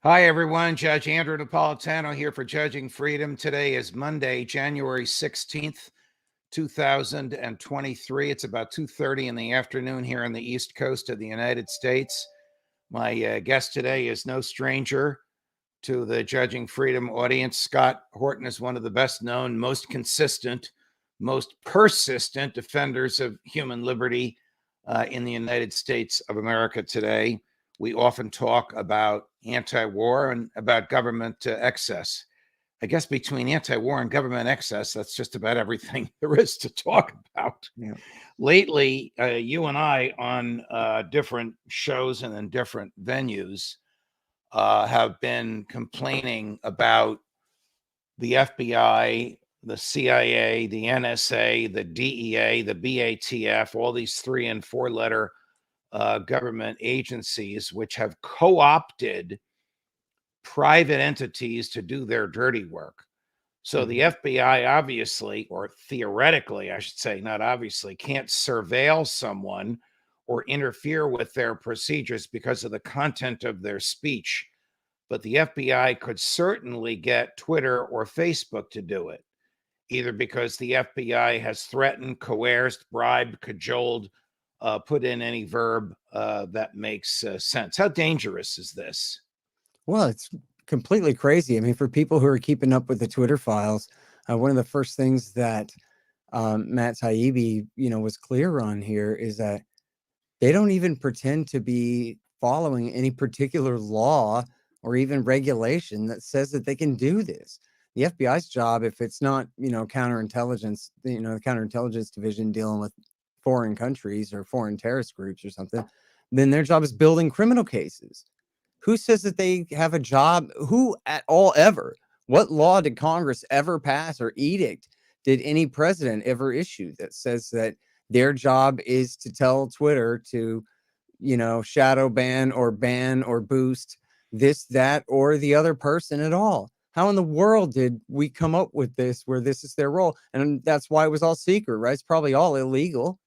Hi, everyone. Judge Andrew Napolitano here for Judging Freedom. Today is Monday, January 16th, 2023. It's about 2:30 in the afternoon here on the East Coast of the United States. My guest today is no stranger to the Judging Freedom audience. Scott Horton is one of the best known, most consistent, most persistent defenders of human liberty in the United States of America today. We often talk about anti-war and about government excess. I guess between anti-war and government excess, that's just about everything there is to talk about. Yeah. Lately, you and I on different shows and in different venues have been complaining about the FBI, the CIA, the NSA, the DEA, the BATF, all these 3- and 4-letter government agencies which have co-opted private entities to do their dirty work. So the FBI obviously, or theoretically, I should say, not obviously, can't surveil someone or interfere with their procedures because of the content of their speech. But the FBI could certainly get Twitter or Facebook to do it, either because the FBI has threatened, coerced, bribed, cajoled, put in any verb that makes sense. How dangerous is this? Well, it's completely crazy. I mean, for people who are keeping up with the Twitter files, one of the first things that Matt Taibbi, was clear on here is that they don't even pretend to be following any particular law or even regulation that says that they can do this. The FBI's job, if it's not, counterintelligence, the counterintelligence division dealing with foreign countries or foreign terrorist groups or something, then their job is building criminal cases. Who says that they have a job? Who at all ever? What law did Congress ever pass or edict did any president ever issue that says that their job is to tell Twitter to, shadow ban or boost this, that, or the other person at all? How in the world did we come up with this where this is their role? And that's why it was all secret, right? It's probably all illegal.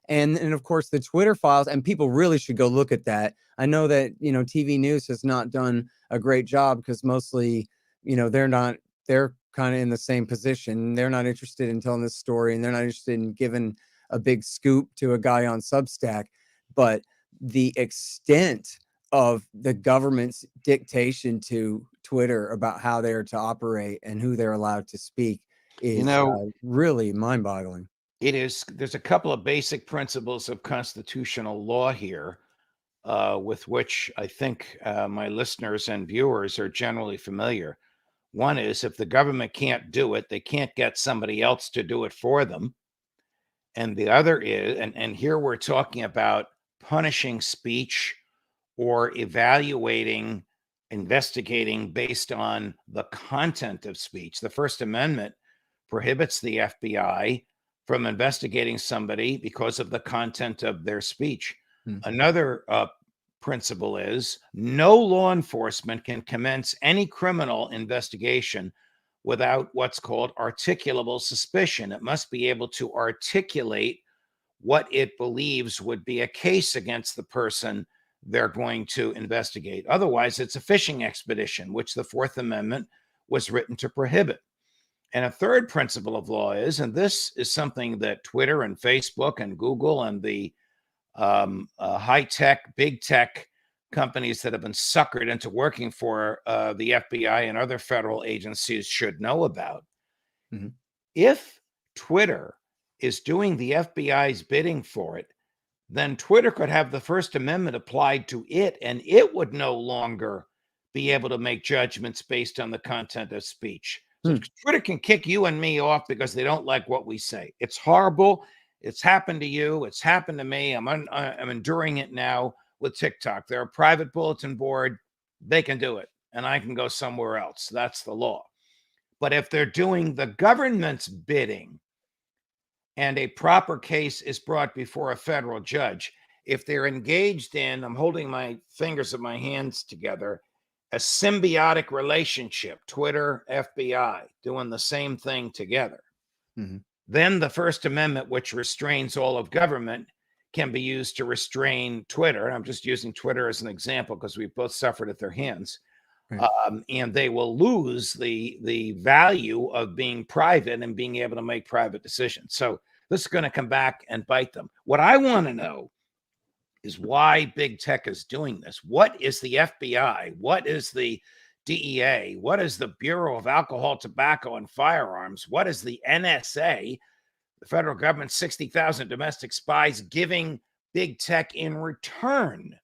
And of course, the Twitter files, and people really should go look at that. I know that, TV news has not done a great job because mostly, they're kind of in the same position. They're not interested in telling this story, and they're not interested in giving a big scoop to a guy on Substack. But the extent of the government's dictation to Twitter about how they are to operate and who they're allowed to speak is really mind-boggling. It is. There's a couple of basic principles of constitutional law here with which I think my listeners and viewers are generally familiar. One is, if the government can't do it, they can't get somebody else to do it for them. And the other is, and here we're talking about punishing speech or evaluating, investigating based on the content of speech. The First Amendment prohibits the FBI from investigating somebody because of the content of their speech. Another principle is no law enforcement can commence any criminal investigation without what's called articulable suspicion. It must be able to articulate what it believes would be a case against the person they're going to investigate. Otherwise, it's a fishing expedition, which the Fourth Amendment was written to prohibit. And a third principle of law is, and this is something that Twitter and Facebook and Google and the high-tech, big tech companies that have been suckered into working for the FBI and other federal agencies should know about. If Twitter is doing the FBI's bidding for it, then Twitter could have the First Amendment applied to it, and it would no longer be able to make judgments based on the content of speech. So Twitter can kick you and me off because they don't like what we say. It's horrible. It's happened to you. It's happened to me. I'm enduring it now with TikTok. They're a private bulletin board. They can do it, and I can go somewhere else. That's the law. But if they're doing the government's bidding and a proper case is brought before a federal judge, if they're engaged in, I'm holding my fingers of my hands together, a symbiotic relationship, Twitter, FBI, doing the same thing together, then the First Amendment, which restrains all of government, can be used to restrain Twitter. And I'm just using Twitter as an example because we've both suffered at their hands. Right. And they will lose the value of being private and being able to make private decisions. So this is going to come back and bite them. What I want to know is why big tech is doing this. What is the FBI? What is the DEA? What is the Bureau of Alcohol, Tobacco, and Firearms? What is the NSA, the federal government's 60,000 domestic spies, giving big tech in return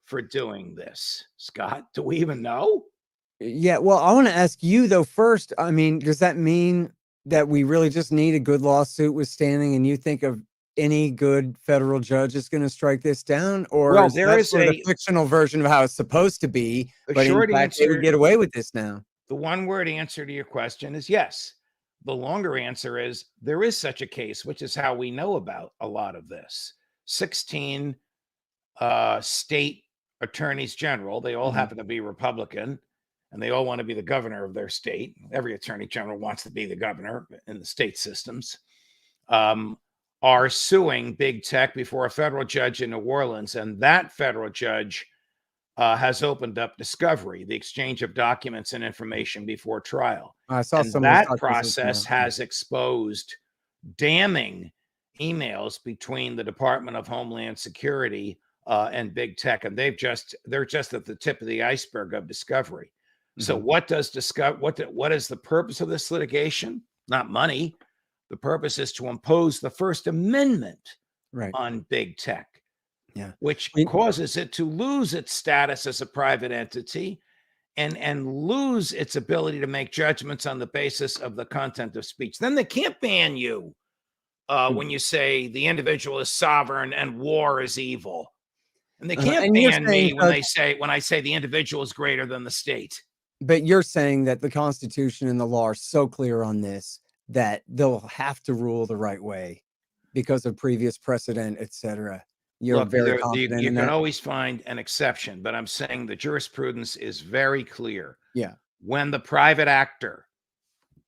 for doing this? Scott, do we even know? Yeah, well, I want to ask you though first. I mean, does that mean that we really just need a good lawsuit withstanding, and you think of any good federal judge is going to strike this down, or Well, is there that is sort of the a fictional version of how it's supposed to be? the But in short fact, they would answer. get away with this now. The one word answer to your question is yes. The longer answer is there is such a case, which is how we know about a lot of this. 16 state attorneys general, they all happen to be Republican, and they all want to be the governor of their state. Every attorney general wants to be the governor in the state systems. Are suing big tech before a federal judge in New Orleans, and that federal judge has opened up discovery, the exchange of documents and information before trial. I saw And some of those that documents just process now. has exposed damning emails between the Department of Homeland Security and big tech, and they're just at the tip of the iceberg of discovery. So what is the purpose of this litigation? Not money. The purpose is to impose the First Amendment Right. on big tech, Yeah. which causes it to lose its status as a private entity and lose its ability to make judgments on the basis of the content of speech. Then they can't ban you when you say the individual is sovereign and war is evil. And they can't And you're ban saying, me when I say the individual is greater than the state. but you're saying that the Constitution and the law are so clear on this that they'll have to rule the right way because of previous precedent, etc. You're Look, very confident you in can that? always find an exception, but I'm saying the jurisprudence is very clear. Yeah. When the private actor,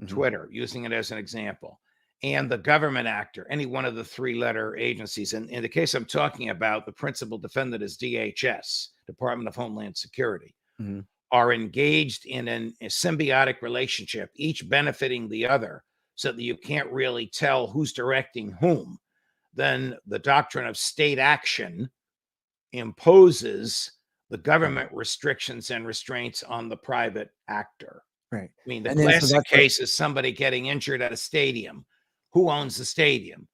Mhm. Twitter, using it as an example, and the government actor, any one of the three-letter agencies, and in the case I'm talking about, the principal defendant is DHS, Department of Homeland Security, Mhm. are engaged in a symbiotic relationship, each benefiting the other, so that you can't really tell who's directing whom, then the doctrine of state action imposes the government restrictions and restraints on the private actor. Right. I mean, the And then so classic that's what case is somebody getting injured at a stadium. Who owns the stadium?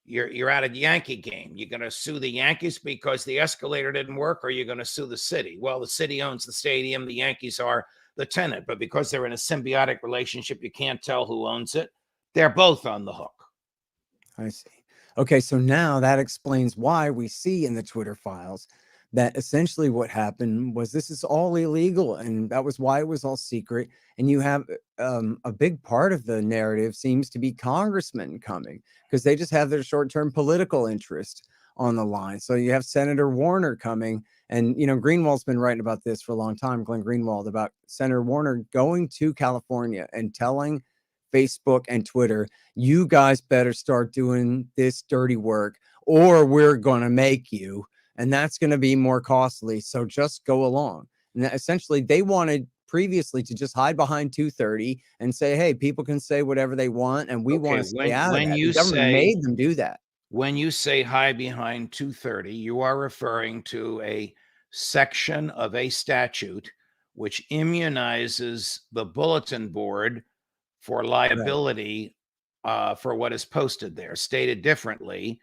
You're at a Yankee game. You're going to sue the Yankees because the escalator didn't work, or you're going to sue the city? Well, the city owns the stadium. The Yankees are the tenant, but because they're in a symbiotic relationship, you can't tell who owns it. They're both on the hook. I see. Okay, so now that explains why we see in the Twitter files that essentially what happened was this is all illegal, and that was why it was all secret. And you have a big part of the narrative seems to be congressmen coming because they just have their short-term political interest on the line. So you have Senator Warner coming, and Greenwald's been writing about this for a long time, Glenn Greenwald, about Senator Warner going to California and telling Facebook and Twitter, you guys better start doing this dirty work or we're going to make you. And that's going to be more costly. So just go along. And essentially, they wanted previously to just hide behind 230 and say, hey, people can say whatever they want. And we want to stay out of that. The government made them do that. When you say hide behind 230, you are referring to a section of a statute which immunizes the bulletin board for liability for what is posted there. Stated differently,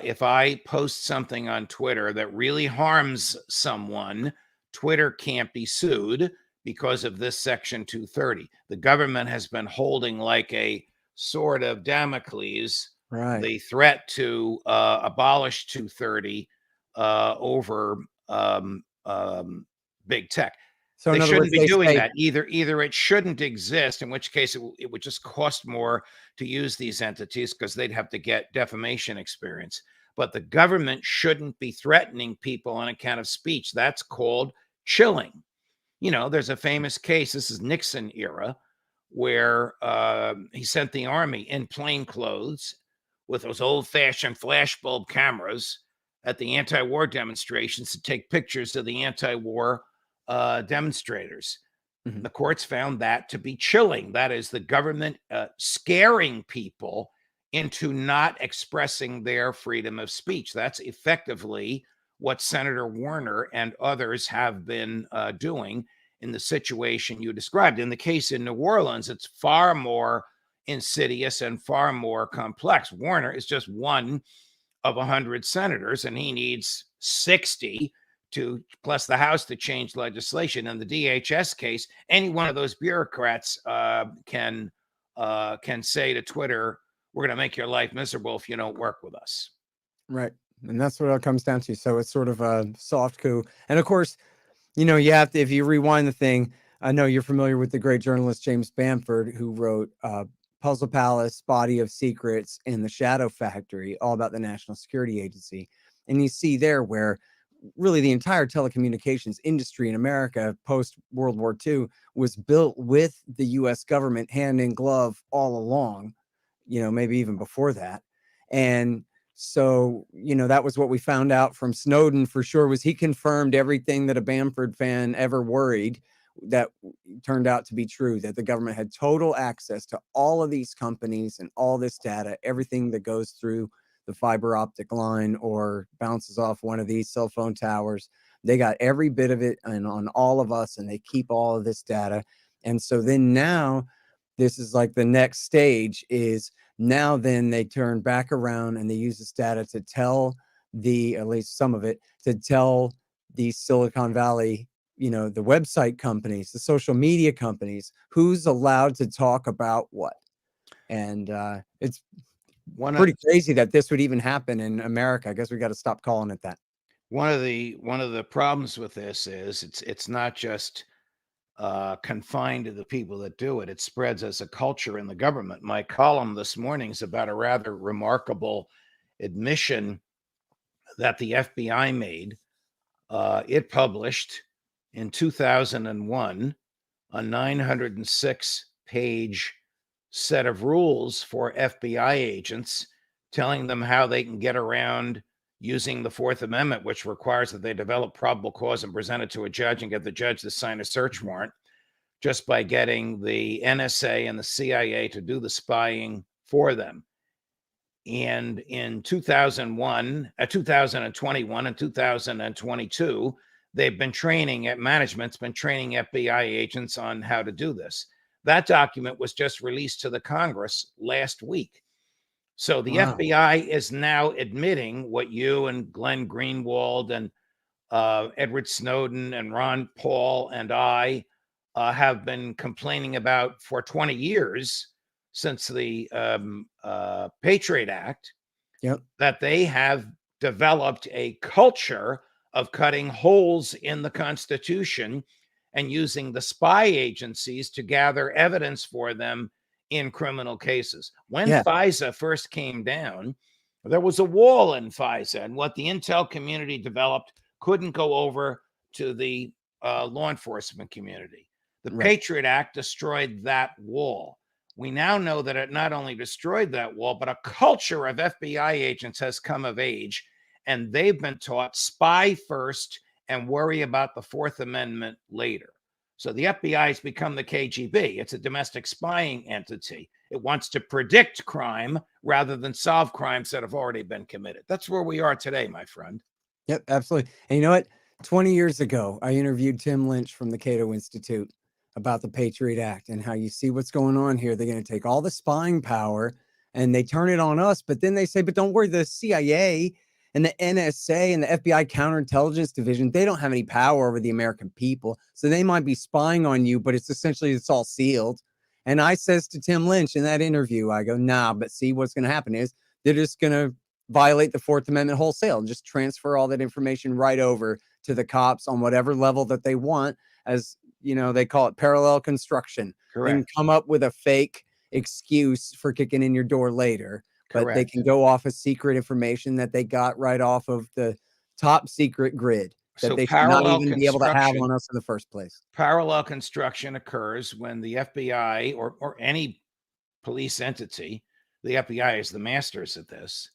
if I post something on Twitter that really harms someone, Twitter can't be sued because of this section 230. The government has been holding like a sword of Damocles the threat to abolish 230 over big tech. So They in other shouldn't words, be they doing say, that. Either it shouldn't exist, in which case it would just cost more to use these entities because they'd have to get defamation experience. But the government shouldn't be threatening people on account of speech. That's called chilling. There's a famous case, this is Nixon era, where he sent the army in plain clothes with those old-fashioned flashbulb cameras at the anti-war demonstrations to take pictures of the anti-war demonstrators. Mhm. The courts found that to be chilling. That is the government scaring people into not expressing their freedom of speech. That's effectively what Senator Warner and others have been doing in the situation you described. In the case in New Orleans, it's far more insidious and far more complex. Warner is just one of 100 senators, and he needs 60 to plus the House to change legislation. In the DHS case, any one of those bureaucrats can say to Twitter, "We're going to make your life miserable if you don't work with us." Right. And that's what it comes down to. So it's sort of a soft coup. And of course, you have to, if you rewind the thing, I know you're familiar with the great journalist James Bamford, who wrote Puzzle Palace, Body of Secrets, and The Shadow Factory, all about the National Security Agency. And you see there where really the entire telecommunications industry in America post World War II was built with the US government hand in glove all along, maybe even before that. And so, that was what we found out from Snowden for sure, was he confirmed everything that a Bamford fan ever worried that turned out to be true, that the government had total access to all of these companies and all this data, everything that goes through the fiber optic line or bounces off one of these cell phone towers. They got every bit of it and on all of us, and they keep all of this data. And so then now this is like the next stage is now then they turn back around and they use this data to tell at least some of it, to tell the Silicon Valley, the website companies, the social media companies, who's allowed to talk about what. And it's pretty crazy that this would even happen in America. I guess we got to stop calling it that. One of the problems with this is it's not just confined to the people that do it. It spreads as a culture in the government. My column this morning is about a rather remarkable admission that the FBI made. It published in 2001 a 906-page set of rules for FBI agents, telling them how they can get around using the Fourth Amendment, which requires that they develop probable cause and present it to a judge and get the judge to sign a search warrant, just by getting the NSA and the CIA to do the spying for them. And in 2001, 2021 and 2022, management's been training FBI agents on how to do this. That document was just released to the Congress last week. So the FBI is now admitting what you and Glenn Greenwald and Edward Snowden and Ron Paul and I have been complaining about for 20 years, since the Patriot Act, that they have developed a culture of cutting holes in the Constitution and using the spy agencies to gather evidence for them in criminal cases. When FISA first came down, there was a wall in FISA, and what the intel community developed couldn't go over to the law enforcement community. The Patriot Act destroyed that wall. We now know that it not only destroyed that wall, but a culture of FBI agents has come of age, and they've been taught spy first and worry about the Fourth Amendment later. So the FBI has become the KGB. It's a domestic spying entity. It wants to predict crime rather than solve crimes that have already been committed. That's where we are today, my friend. Yep, absolutely. And you know what? 20 years ago, I interviewed Tim Lynch from the Cato Institute about the Patriot Act and how you see what's going on here. They're going to take all the spying power and they turn it on us. But then they say, but don't worry, the CIA and the NSA and the FBI counterintelligence division, they don't have any power over the American people. So they might be spying on you, but it's all sealed. And I says to Tim Lynch in that interview, I go, nah, but see, what's going to happen is they're just going to violate the Fourth Amendment wholesale and just transfer all that information right over to the cops on whatever level that they want. As they call it parallel construction. Correct. And come up with a fake excuse for kicking in your door later. But Correct. they can go off of secret information that they got right off of the top secret grid that So they should not even be able to have on us in the first place. Parallel construction occurs when the FBI or any police entity, the FBI is the masters at this,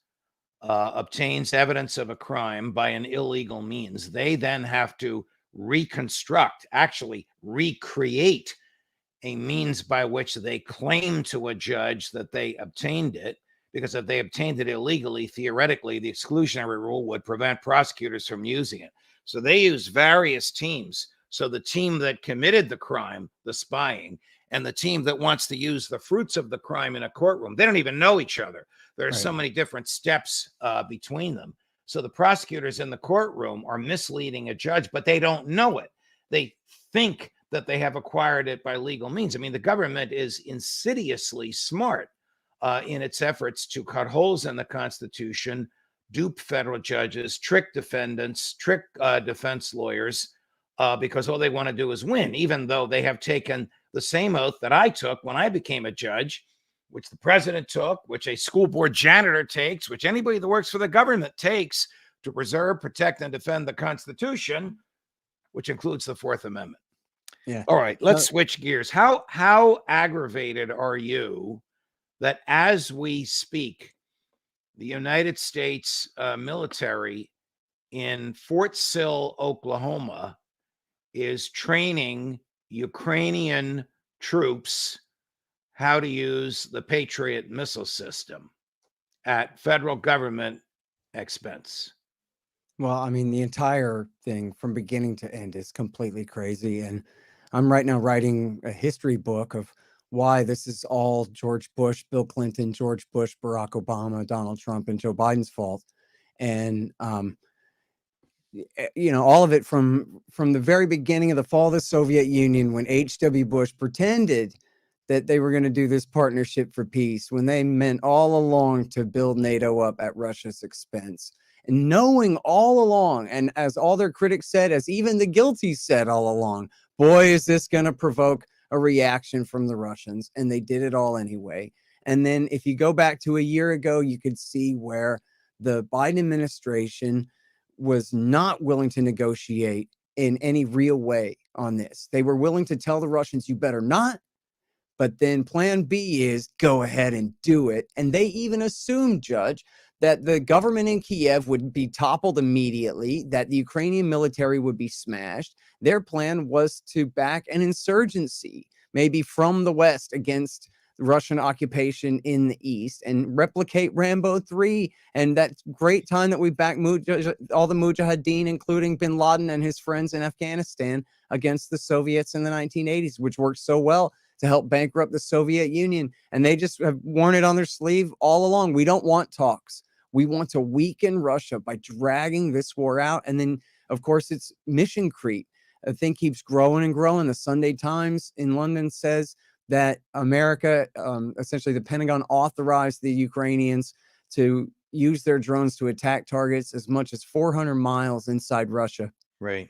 obtains evidence of a crime by an illegal means. They then have to reconstruct, actually recreate a means by which they claim to a judge that they obtained it, because if they obtained it illegally, theoretically, the exclusionary rule would prevent prosecutors from using it. So they use various teams. So the team that committed the crime, the spying, and the team that wants to use the fruits of the crime in a courtroom, they don't even know each other. There are so many different steps between them. So the prosecutors in the courtroom are misleading a judge, but they don't know it. They think that they have acquired it by legal means. I mean, the government is insidiously smart in its efforts to cut holes in the Constitution, dupe federal judges, trick defendants, trick defense lawyers, because all they want to do is win, even though they have taken the same oath that I took when I became a judge, which the president took, which a school board janitor takes, which anybody that works for the government takes, to preserve, protect, and defend the Constitution, which includes the Fourth Amendment. Yeah. All right, let's switch gears. How aggravated are you that as we speak, the United States military in Fort Sill, Oklahoma, is training Ukrainian troops how to use the Patriot missile system at federal government expense? Well, I mean, the entire thing from beginning to end is completely crazy. And I'm right now writing a history book of why this is all George Bush, Bill Clinton, George Bush, Barack Obama, Donald Trump, and Joe Biden's fault. And, all of it from the very beginning of the fall of the Soviet Union, when H.W. Bush pretended that they were going to do this partnership for peace, when they meant all along to build NATO up at Russia's expense. And knowing all along, and as all their critics said, as even the guilty said all along, boy, is this going to provoke a reaction from the Russians. And they did it all anyway. And then if you go back to a year ago, you could see where the Biden administration was not willing to negotiate in any real way on this. They were willing to tell the Russians, you better not. But then plan B is go ahead and do it. And they even assumed, Judge, that the government in Kiev would be toppled immediately, that the Ukrainian military would be smashed. Their plan was to back an insurgency, maybe from the West, against Russian occupation in the East, and replicate Rambo 3 and that great time that we backed all the Mujahideen, including bin Laden and his friends in Afghanistan, against the Soviets in the 1980s, which worked so well to help bankrupt the Soviet Union. And they just have worn it on their sleeve all along. We don't want talks. We want to weaken Russia by dragging this war out. And then, of course, it's mission creep. The thing keeps growing and growing. The Sunday Times in London says that America, essentially the Pentagon, authorized the Ukrainians to use their drones to attack targets as much as 400 miles inside Russia. Right.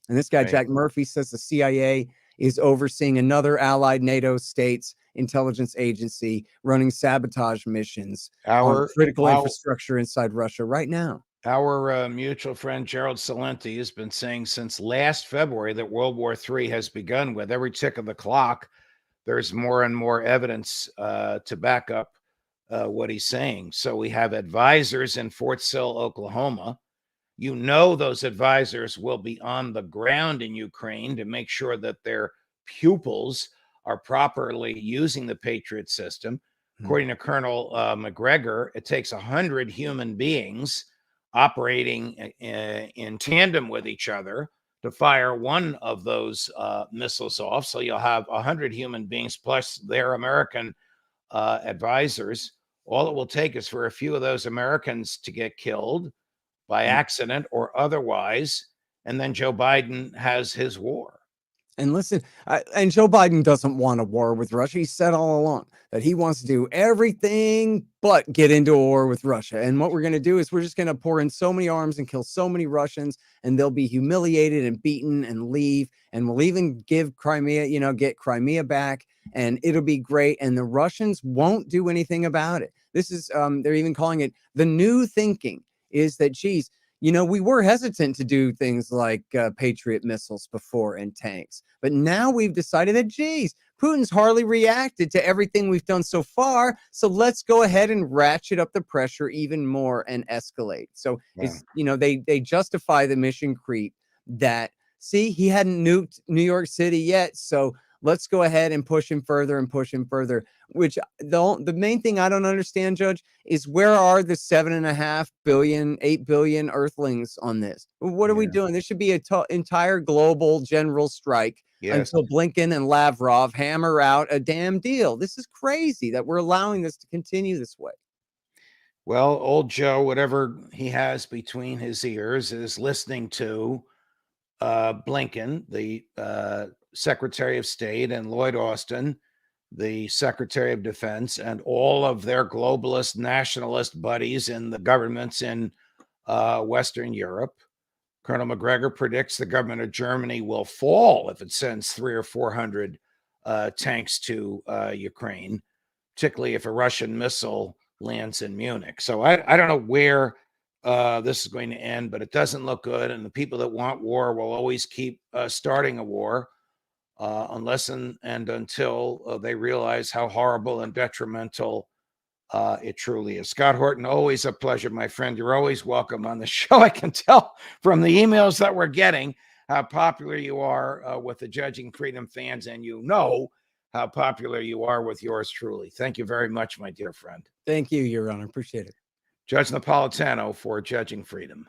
And this guy, Jack Murphy, says the CIA is overseeing another allied NATO state's intelligence agency running sabotage missions on critical infrastructure inside Russia right now. Our mutual friend Gerald Salenti has been saying since last February that World War III has begun. With every tick of the clock, there's more and more evidence to back up what he's saying. So we have advisors in Fort Sill, Oklahoma. You know, those advisors will be on the ground in Ukraine to make sure that their pupils are properly using the Patriot system. According to Colonel McGregor, it takes 100 human beings operating in tandem with each other to fire one of those missiles off. So you'll have 100 human beings plus their American advisors. All it will take is for a few of those Americans to get killed by accident or otherwise, and then Joe Biden has his war. And listen, and Joe Biden doesn't want a war with Russia. He said all along that he wants to do everything but get into a war with Russia. And what we're going to do is we're just going to pour in so many arms and kill so many Russians, and they'll be humiliated and beaten and leave. And we'll even give Crimea, get Crimea back, and it'll be great. And the Russians won't do anything about it. This is, they're even calling it the new thinking, is that, geez, we were hesitant to do things like Patriot missiles before and tanks. But now we've decided that, geez, Putin's hardly reacted to everything we've done so far. So let's go ahead and ratchet up the pressure even more and escalate. So, it's, they justify the mission creep that see, he hadn't nuked New York City yet, so let's go ahead and push him further and push him further. Which the main thing I don't understand, Judge, is where are the 7.5 billion, 8 billion Earthlings on this? What are we Yeah. doing? There should be an entire global general strike Yes. until Blinken and Lavrov hammer out a damn deal. This is crazy that we're allowing this to continue this way. Well, old Joe, whatever he has between his ears, is listening to Blinken, the Secretary of State, and Lloyd Austin, the Secretary of Defense, and all of their globalist nationalist buddies in the governments in Western Europe. Colonel McGregor predicts the government of Germany will fall if it sends 300 or 400 tanks to Ukraine, particularly if a Russian missile lands in Munich. So I don't know where this is going to end, but it doesn't look good. And the people that want war will always keep starting a war unless and until they realize how horrible and detrimental it truly is. Scott Horton, always a pleasure, my friend. You're always welcome on the show. I can tell from the emails that we're getting how popular you are with the Judging Freedom fans, and you know how popular you are with yours truly. Thank you very much, my dear friend. Thank you, Your Honor. Appreciate it. Judge Napolitano for Judging Freedom.